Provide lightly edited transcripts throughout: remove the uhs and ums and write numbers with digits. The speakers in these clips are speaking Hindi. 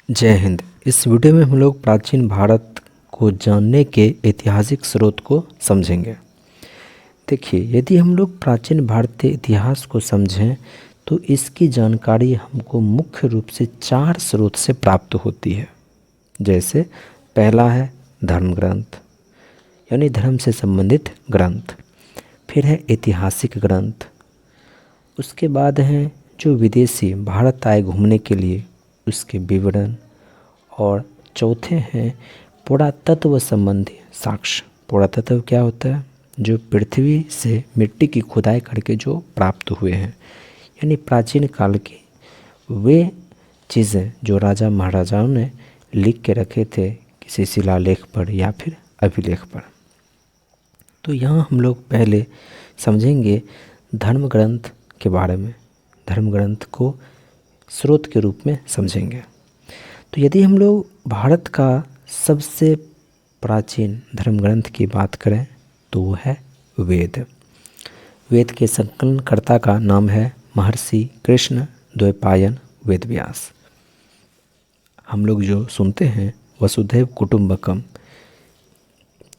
जय हिंद। इस वीडियो में हम लोग प्राचीन भारत को जानने के ऐतिहासिक स्रोत को समझेंगे। देखिए, यदि हम लोग प्राचीन भारतीय इतिहास को समझें तो इसकी जानकारी हमको मुख्य रूप से 4 स्रोत से प्राप्त होती है। जैसे पहला है धर्म ग्रंथ, यानी धर्म से संबंधित ग्रंथ। फिर है ऐतिहासिक ग्रंथ। उसके बाद हैं जो विदेशी भारत आए घूमने के लिए उसके विवरण। और चौथे हैं पुरातत्व संबंधी साक्ष्य। पुरातत्व क्या होता है? जो पृथ्वी से मिट्टी की खुदाई करके जो प्राप्त हुए हैं, यानी प्राचीन काल की वे चीज़ें जो राजा महाराजाओं ने लिख के रखे थे किसी शिलालेख पर या फिर अभिलेख पर। तो यहाँ हम लोग पहले समझेंगे धर्म ग्रंथ के बारे में। धर्म ग्रंथ को स्रोत के रूप में समझेंगे। तो यदि हम लोग भारत का सबसे प्राचीन धर्म ग्रंथ की बात करें तो वो है वेद। वेद के संकलनकर्ता का नाम है महर्षि कृष्ण द्वैपायन वेदव्यास। हम लोग जो सुनते हैं वसुधैव कुटुंबकम,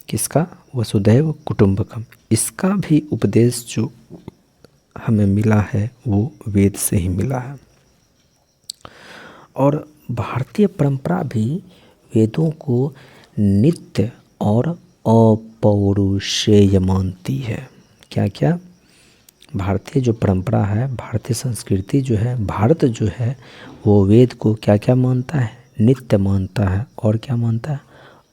किसका? वसुधैव कुटुंबकम। इसका भी उपदेश जो हमें मिला है वो वेद से ही मिला है। और भारतीय परंपरा भी वेदों को नित्य और अपौरुषेय मानती है। क्या क्या? भारतीय जो परंपरा है, भारतीय संस्कृति जो है, भारत जो है वो वेद को क्या क्या मानता है? नित्य मानता है। और क्या मानता है?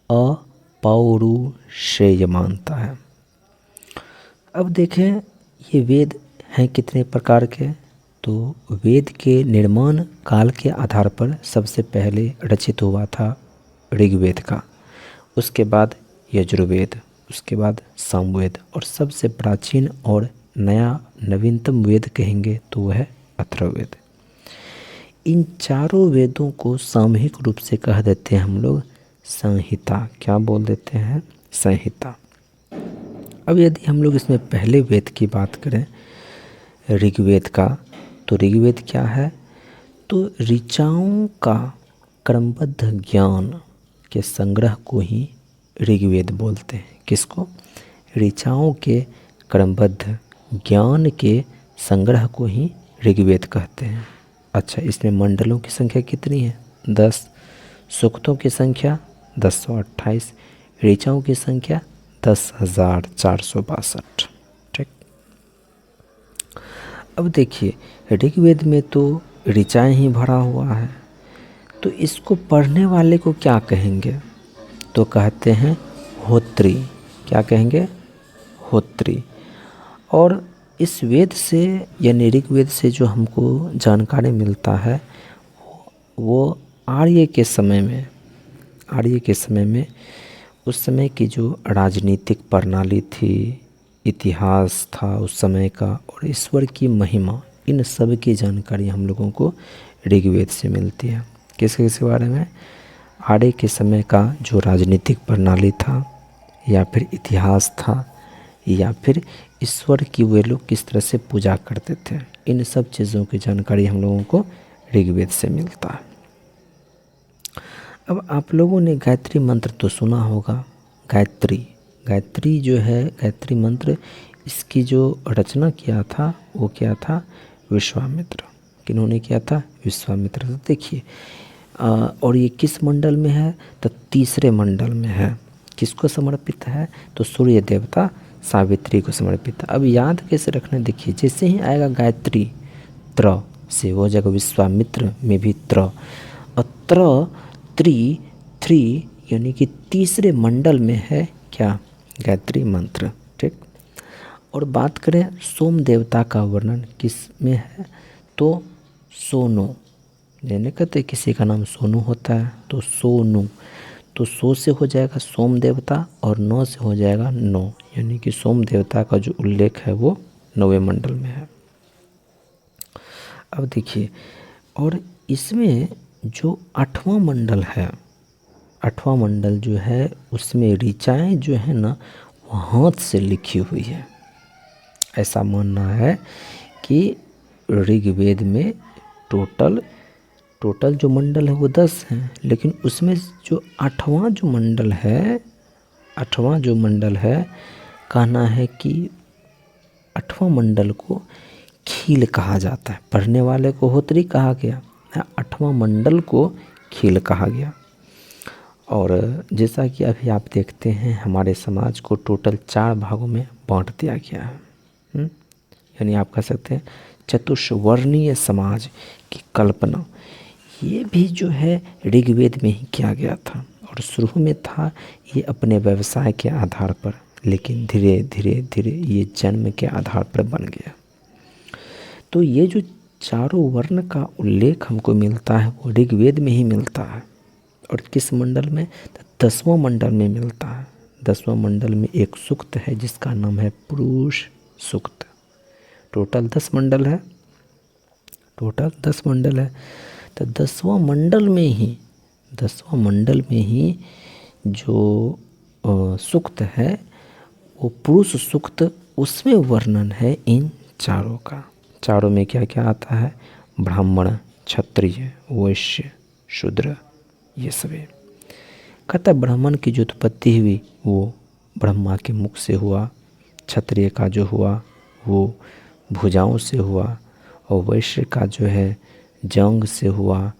अपौरुषेय मानता है। अब देखें ये वेद हैं कितने प्रकार के। तो वेद के निर्माण काल के आधार पर सबसे पहले रचित हुआ था ऋग्वेद का, उसके बाद यजुर्वेद, उसके बाद सामवेद, और सबसे प्राचीन और नया नवीनतम वेद कहेंगे तो वह है अथर्ववेद। इन चारों वेदों को सामूहिक रूप से कह देते हैं हम लोग संहिता। क्या बोल देते हैं? संहिता। अब यदि हम लोग इसमें पहले वेद की बात करें ऋग्वेद का, तो ऋग्वेद क्या है? तो ऋचाओं का क्रमबद्ध ज्ञान के संग्रह को ही ऋग्वेद बोलते हैं। किसको? ऋचाओं के क्रमबद्ध ज्ञान के संग्रह को ही ऋग्वेद कहते हैं। अच्छा, इसमें मंडलों की संख्या कितनी है? 10। सूक्तों की संख्या 1028। ऋचाओं की संख्या 10,462। ठीक। अब देखिए ऋग्वेद में तो ऋचाएँ ही भरा हुआ है, तो इसको पढ़ने वाले को क्या कहेंगे? तो कहते हैं होत्री। क्या कहेंगे? होत्री। और इस वेद से यानी ऋग्वेद से जो हमको जानकारी मिलता है वो आर्य के समय में उस समय की जो राजनीतिक प्रणाली थी, इतिहास था उस समय का, और ईश्वर की महिमा, इन सब की जानकारी हम लोगों को ऋग्वेद से मिलती है। किसके बारे में? आर्य के समय का जो राजनीतिक प्रणाली था, या फिर इतिहास था, या फिर ईश्वर की वे लोग किस तरह से पूजा करते थे, इन सब चीज़ों की जानकारी हम लोगों को ऋग्वेद से मिलता है। अब आप लोगों ने गायत्री मंत्र तो सुना होगा। गायत्री जो है, गायत्री मंत्र, इसकी जो रचना किया था वो क्या था? विश्वामित्र। किन्होंने किया था? विश्वामित्र। तो देखिए और ये किस मंडल में है? तो तीसरे मंडल में है। किसको समर्पित है? तो सूर्य देवता सावित्री को समर्पित है। अब याद कैसे रखना? देखिए जैसे ही आएगा गायत्री, त्र से हो जाएगा विश्वामित्र में भी त्र, और थ्री यानी कि तीसरे मंडल में है क्या? गायत्री मंत्र। ठीक। और बात करें सोम देवता का वर्णन किस में है? तो सोनू, यानी कहते किसी का नाम सोनू होता है तो सोनू, तो सो से हो जाएगा सोम देवता और नौ से हो जाएगा नौ, यानी कि सोम देवता का जो उल्लेख है वो 9वें मंडल में है। अब देखिए, और इसमें जो 8वां मंडल है, 8वां मंडल जो है उसमें ऋचाएँ जो है ना वो हाथ से लिखी हुई है। ऐसा मानना है कि ऋग्वेद में टोटल टोटल जो मंडल है वो 10 हैं, लेकिन उसमें जो 8वां जो मंडल है, 8वां जो मंडल है, कहना है कि 8वां मंडल को खील कहा जाता है। पढ़ने वाले को होतरी कहा गया, 8वां मंडल को खील कहा गया। और जैसा कि अभी आप देखते हैं हमारे समाज को टोटल 4 भागों में बांट दिया गया है। यानी आप कह सकते हैं चतुष्वर्णीय समाज की कल्पना ये भी जो है ऋग्वेद में ही किया गया था। और शुरू में था ये अपने व्यवसाय के आधार पर, लेकिन धीरे धीरे धीरे ये जन्म के आधार पर बन गया। तो ये जो चारों वर्ण का उल्लेख हमको मिलता है वो ऋग्वेद में ही मिलता है। और किस मंडल में? तो 10वां मंडल में मिलता है। 10वां मंडल में एक सूक्त है जिसका नाम है पुरुष सूक्त। टोटल 10 मंडल है, टोटल 10 मंडल है। तो 10वां मंडल में ही, 10वां मंडल में ही जो सूक्त है वो पुरुष सूक्त, उसमें वर्णन है इन चारों का। चारों में क्या क्या आता है? ब्राह्मण, क्षत्रिय, वैश्य, शूद्र, ये सभी। कहता ब्राह्मण की जो उत्पत्ति हुई वो ब्रह्मा के मुख से हुआ, क्षत्रिय का जो हुआ वो भुजाओं से हुआ, और वैश्य का जो है जंग से हुआ,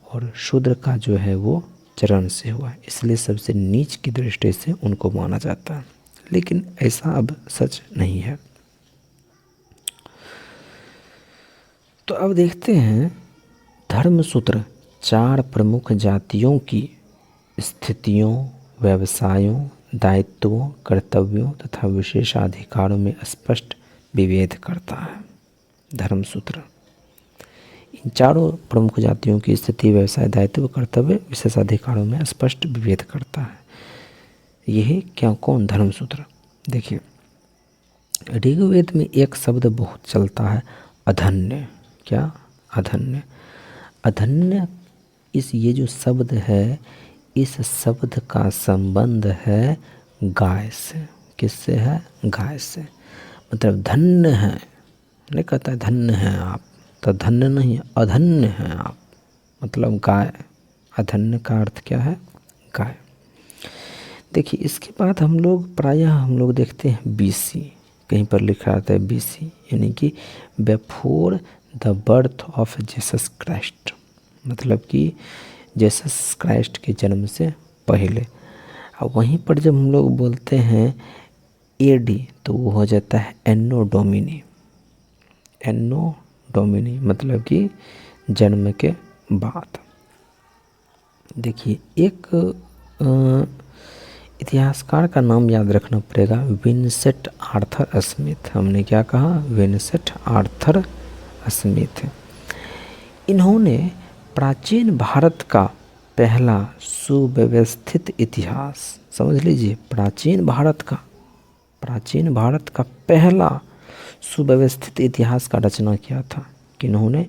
और शूद्र का जो है वो चरण से हुआ। इसलिए सबसे नीच की दृष्टि से उनको माना जाता है, लेकिन ऐसा अब सच नहीं है। तो अब देखते हैं धर्मसूत्र 4 प्रमुख जातियों की स्थितियों, व्यवसायों, दायित्वों, कर्तव्यों तथा विशेषाधिकारों में स्पष्ट विभेद करता है। धर्मसूत्र इन चारों प्रमुख जातियों की स्थिति, व्यवसाय, दायित्व, कर्तव्य, विशेषाधिकारों में स्पष्ट विभेद करता है। यह क्या, कौन? धर्मसूत्र। देखिए ऋग्वेद में एक शब्द बहुत चलता है, अधन्य। क्या? अधन्य। अधन्य, इस ये जो शब्द है, इस शब्द का संबंध है गाय से। किससे है? गाय से। मतलब धन्य है, नहीं कहता है धन्य हैं आप, तो धन्य नहीं, अधन्य हैं आप, मतलब गाय। अधन्य का अर्थ क्या है? गाय। देखिए इसके बाद हम लोग देखते हैं BC, कहीं पर लिखा आता है BC, यानी कि before the birth of Jesus Christ, मतलब कि जीसस क्राइस्ट के जन्म से पहले। और वहीं पर जब हम लोग बोलते हैं AD तो वो हो जाता है एनो डोमिनी। एनो डोमिनी मतलब कि जन्म के बाद। देखिए एक इतिहासकार का नाम याद रखना पड़ेगा, विंसेंट आर्थर स्मिथ। हमने क्या कहा? Vincent Arthur Smith. इन्होंने प्राचीन भारत का पहला सुव्यवस्थित इतिहास, समझ लीजिए, प्राचीन भारत का पहला सुव्यवस्थित इतिहास का रचना किया था। किन्होंने?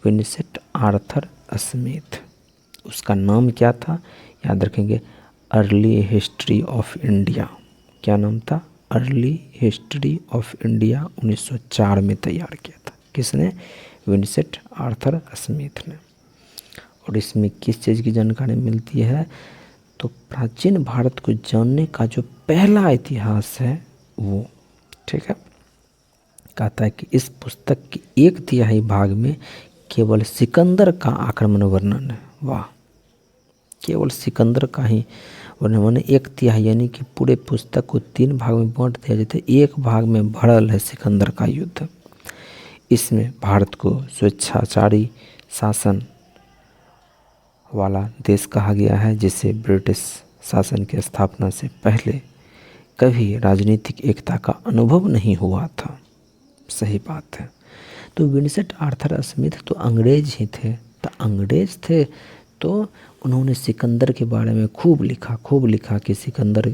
Vincent Arthur Smith. उसका नाम क्या था? याद रखेंगे, अर्ली हिस्ट्री ऑफ इंडिया। क्या नाम था? अर्ली हिस्ट्री ऑफ इंडिया 1904 में तैयार किया था। किसने? विंसेंट आर्थर स्मिथ ने। और इसमें किस चीज़ की जानकारी मिलती है? तो प्राचीन भारत को जानने का जो पहला इतिहास है वो, ठीक है। कहता है कि इस पुस्तक के 1/3 भाग में केवल सिकंदर का आक्रमण वर्णन है। वाह, केवल सिकंदर का ही वर्णन। 1/3 यानी कि पूरे पुस्तक को 3 भाग में बांट दिया जाता है, 1 भाग में भरल है सिकंदर का युद्ध। इसमें भारत को स्वेच्छाचारी शासन वाला देश कहा गया है, जिसे ब्रिटिश शासन की स्थापना से पहले कभी राजनीतिक एकता का अनुभव नहीं हुआ था। सही बात है। तो विंसेंट आर्थर स्मिथ तो अंग्रेज ही थे, तो उन्होंने सिकंदर के बारे में खूब लिखा कि सिकंदर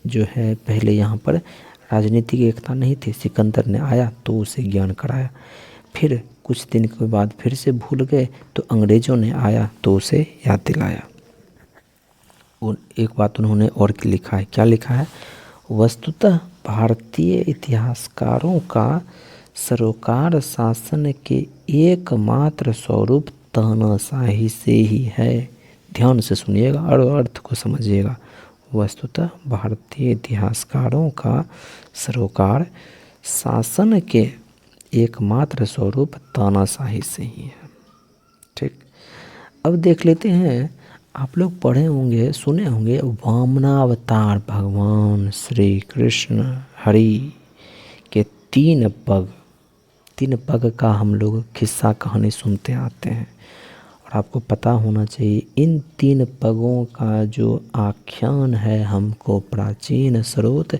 जो है, पहले यहाँ पर राजनीतिक एकता नहीं थी, सिकंदर ने आया तो उसे ज्ञान कराया। फिर कुछ दिन के बाद फिर से भूल गए, तो अंग्रेज़ों ने आया तो उसे याद दिलाया। एक बात उन्होंने और लिखा है, क्या लिखा है? वस्तुतः भारतीय इतिहासकारों का सरोकार शासन के एकमात्र स्वरूप तानाशाही से ही है। ध्यान से सुनिएगा और अर्थ को समझिएगा। वस्तुतः भारतीय इतिहासकारों का सरोकार शासन के एकमात्र स्वरूप तानाशाही से ही है। ठीक, अब देख लेते हैं, आप लोग पढ़े होंगे, सुने होंगे, वामनावतार भगवान श्री कृष्ण हरि के 3 पग का हम लोग किस्सा कहानी सुनते आते हैं। और आपको पता होना चाहिए इन 3 पगों का जो आख्यान है हमको प्राचीन स्रोत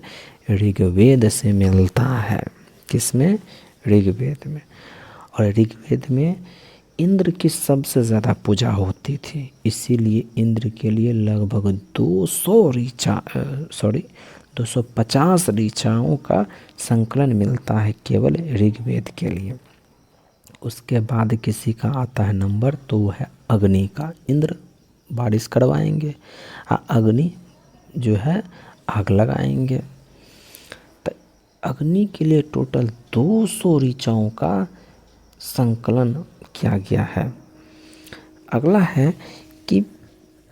ऋग्वेद से मिलता है। किसमें? ऋग्वेद में। और ऋग्वेद में इंद्र की सबसे ज़्यादा पूजा होती थी, इसीलिए इंद्र के लिए लगभग 250 ऋचाओं का संकलन मिलता है केवल ऋग्वेद के लिए। उसके बाद किसी का आता है नंबर, तो वो है अग्नि का। इंद्र बारिश करवाएंगे, अग्नि जो है आग लगाएंगे। तो अग्नि के लिए टोटल 200 ऋचाओं का संकलन किया गया है। अगला है कि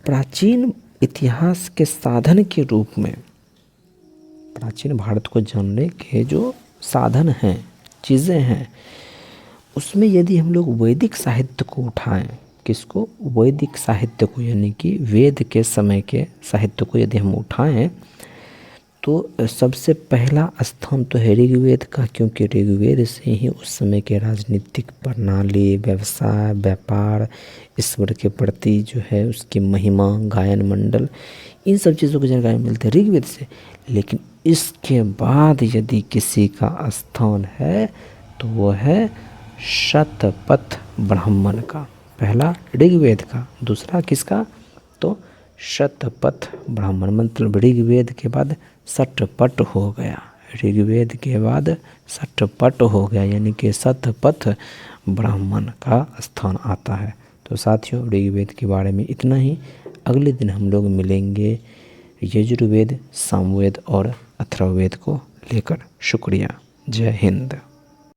प्राचीन इतिहास के साधन के रूप में प्राचीन भारत को जानने के जो साधन हैं, चीज़ें हैं, उसमें यदि हम लोग वैदिक साहित्य को उठाएं, किसको? वैदिक साहित्य को, यानी कि वेद के समय के साहित्य को यदि हम उठाएं तो सबसे पहला स्थान तो है ऋग्वेद का, क्योंकि ऋग्वेद से ही उस समय के राजनीतिक प्रणाली, व्यवसाय, व्यापार, ईश्वर के प्रति जो है उसकी महिमा, गायन मंडल, इन सब चीज़ों की जानकारी मिलती है ऋग्वेद से। लेकिन इसके बाद यदि किसी का स्थान है तो वो है शतपथ ब्राह्मण का। पहला ऋग्वेद का, दूसरा किसका? तो शतपथ ब्राह्मण, मतलब ऋग्वेद के बाद शतपथ हो गया। ऋग्वेद के बाद शतपथ हो गया, यानी कि शतपथ ब्राह्मण का स्थान आता है। तो साथियों, ऋग्वेद के बारे में इतना ही। अगले दिन हम लोग मिलेंगे यजुर्वेद, सामवेद और अथर्ववेद को लेकर। शुक्रिया। जय हिंद।